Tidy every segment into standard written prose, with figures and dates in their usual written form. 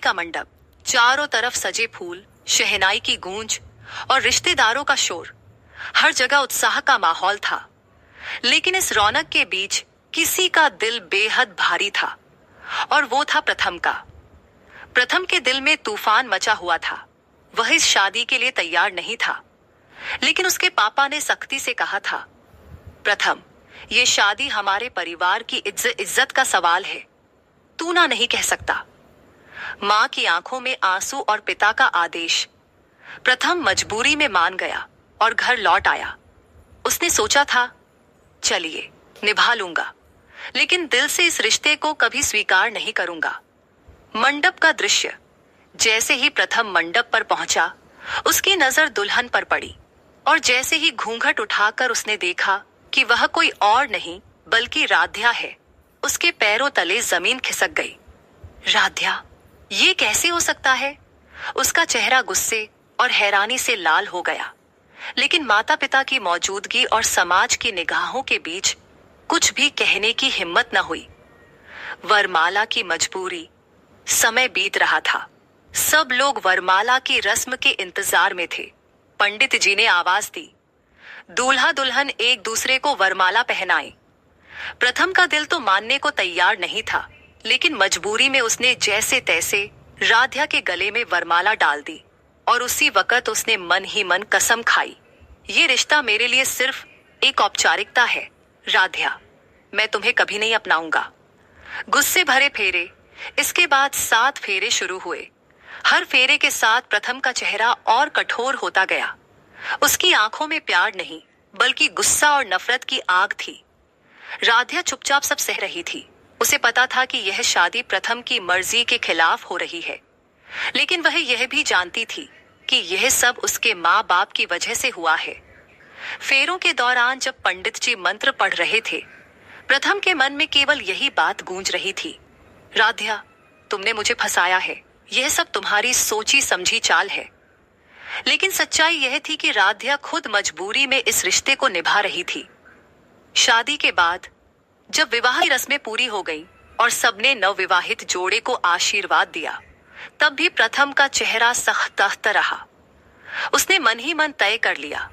का मंडप, चारों तरफ सजे फूल, शहनाई की गूंज और रिश्तेदारों का शोर, हर जगह उत्साह का माहौल था। लेकिन इस रौनक के बीच किसी का दिल बेहद भारी था, और वो था प्रथम का। प्रथम के दिल में तूफान मचा हुआ था। वह इस शादी के लिए तैयार नहीं था, लेकिन उसके पापा ने सख्ती से कहा था, प्रथम, ये शादी हमारे परिवार की इज्जत का सवाल है, तू ना नहीं कह सकता। मां की आंखों में आंसू और पिता का आदेश। प्रथम मजबूरी में मान गया और घर लौट आया। उसने सोचा था, चलिए निभा लूंगा, लेकिन दिल से इस रिश्ते को कभी स्वीकार नहीं करूंगा। मंडप का दृश्य। जैसे ही प्रथम मंडप पर पहुंचा, उसकी नजर दुल्हन पर पड़ी, और जैसे ही घूंघट उठाकर उसने देखा कि वह कोई और नहीं बल्कि राध्या है, उसके पैरों तले जमीन खिसक गई। राध्या, ये कैसे हो सकता है? उसका चेहरा गुस्से और हैरानी से लाल हो गया, लेकिन माता पिता की मौजूदगी और समाज की निगाहों के बीच कुछ भी कहने की हिम्मत न हुई। वरमाला की मजबूरी। समय बीत रहा था। सब लोग वरमाला की रस्म के इंतजार में थे। पंडित जी ने आवाज दी, दूल्हा दुल्हन एक दूसरे को वरमाला पहनाए। प्रथम का दिल तो मानने को तैयार नहीं था, लेकिन मजबूरी में उसने जैसे तैसे राध्या के गले में वरमाला डाल दी, और उसी वक्त उसने मन ही मन कसम खाई, ये रिश्ता मेरे लिए सिर्फ एक औपचारिकता है। राध्या, मैं तुम्हें कभी नहीं अपनाऊंगा। गुस्से भरे फेरे। इसके बाद 7 फेरे शुरू हुए। हर फेरे के साथ प्रथम का चेहरा और कठोर होता गया। उसकी आंखों में प्यार नहीं, बल्कि गुस्सा और नफरत की आग थी। राध्या चुपचाप सब सह रही थी। उसे पता था कि यह शादी प्रथम की मर्जी के खिलाफ हो रही है, लेकिन वह यह भी जानती थी कि यह सब उसके माँ बाप की वजह से हुआ है। फेरों के दौरान जब पंडित जी मंत्र पढ़ रहे थे, प्रथम के मन में केवल यही बात गूंज रही थी, राध्या, तुमने मुझे फंसाया है, यह सब तुम्हारी सोची समझी चाल है। लेकिन सच्चाई यह थी कि राध्या खुद मजबूरी में इस रिश्ते को निभा रही थी। शादी के बाद जब विवाह की रस्में पूरी हो गईं और सबने नवविवाहित जोड़े को आशीर्वाद दिया, तब भी प्रथम का चेहरा सख्त रहा। उसने मन ही मन तय कर लिया,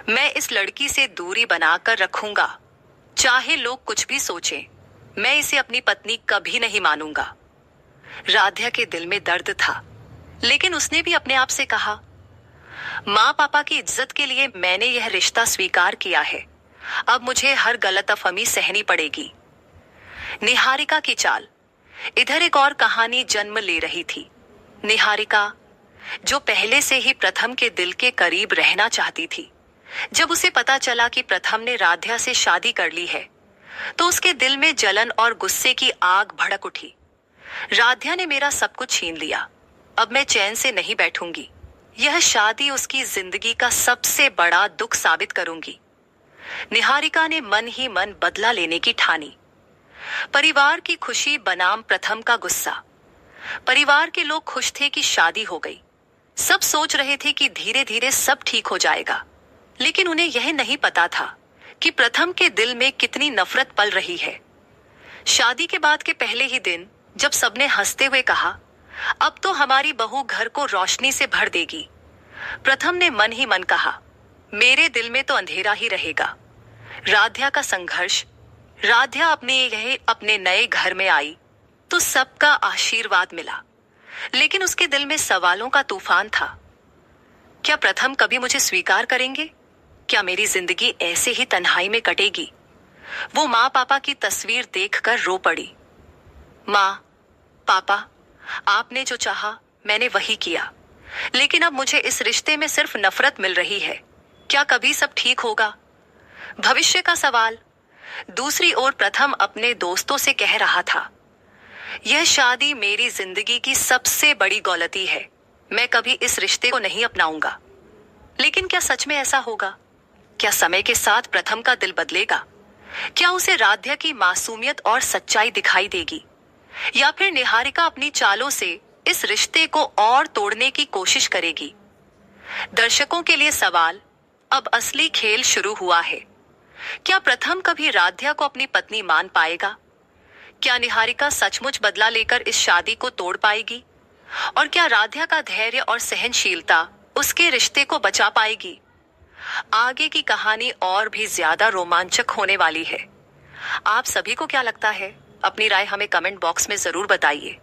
मैं इस लड़की से दूरी बनाकर रखूंगा, चाहे लोग कुछ भी सोचें, मैं इसे अपनी पत्नी कभी नहीं मानूंगा। राध्या के दिल में दर्द था, लेकिन उसने भी अपने आप से कहा, माँ पापा की इज्जत के लिए मैंने यह रिश्ता स्वीकार किया है, अब मुझे हर गलतफहमी सहनी पड़ेगी। निहारिका की चाल। इधर एक और कहानी जन्म ले रही थी। निहारिका, जो पहले से ही प्रथम के दिल के करीब रहना चाहती थी, जब उसे पता चला कि प्रथम ने राध्या से शादी कर ली है, तो उसके दिल में जलन और गुस्से की आग भड़क उठी। राध्या ने मेरा सब कुछ छीन लिया, अब मैं चैन से नहीं बैठूंगी। यह शादी उसकी जिंदगी का सबसे बड़ा दुख साबित करूंगी। निहारिका ने मन ही मन बदला लेने की ठानी। परिवार की खुशी बनाम प्रथम का गुस्सा। परिवार के लोग खुश थे कि शादी हो गई। सब सोच रहे थे कि धीरे धीरे सब ठीक हो जाएगा, लेकिन उन्हें यह नहीं पता था कि प्रथम के दिल में कितनी नफरत पल रही है। शादी के बाद के पहले ही दिन जब सबने हंसते हुए कहा, अब तो हमारी बहू घर को रोशनी से भर देगी, प्रथम ने मन ही मन कहा, मेरे दिल में तो अंधेरा ही रहेगा। राध्या का संघर्ष। राध्या अपने नए घर में आई तो सबका आशीर्वाद मिला, लेकिन उसके दिल में सवालों का तूफान था। क्या प्रथम कभी मुझे स्वीकार करेंगे? क्या मेरी जिंदगी ऐसे ही तन्हाई में कटेगी? वो माँ पापा की तस्वीर देखकर रो पड़ी। माँ, पापा, आपने जो चाहा मैंने वही किया, लेकिन अब मुझे इस रिश्ते में सिर्फ नफरत मिल रही है। क्या कभी सब ठीक होगा? भविष्य का सवाल। दूसरी ओर प्रथम अपने दोस्तों से कह रहा था, यह शादी मेरी जिंदगी की सबसे बड़ी गलती है, मैं कभी इस रिश्ते को नहीं अपनाऊंगा। लेकिन क्या सच में ऐसा होगा? क्या समय के साथ प्रथम का दिल बदलेगा? क्या उसे राध्या की मासूमियत और सच्चाई दिखाई देगी, या फिर निहारिका अपनी चालों से इस रिश्ते को और तोड़ने की कोशिश करेगी? दर्शकों के लिए सवाल, अब असली खेल शुरू हुआ है। क्या प्रथम कभी राध्या को अपनी पत्नी मान पाएगा? क्या निहारिका सचमुच बदला लेकर इस शादी को तोड़ पाएगी? और क्या राध्या का धैर्य और सहनशीलता उसके रिश्ते को बचा पाएगी? आगे की कहानी और भी ज्यादा रोमांचक होने वाली है। आप सभी को क्या लगता है? अपनी राय हमें कमेंट बॉक्स में जरूर बताइए।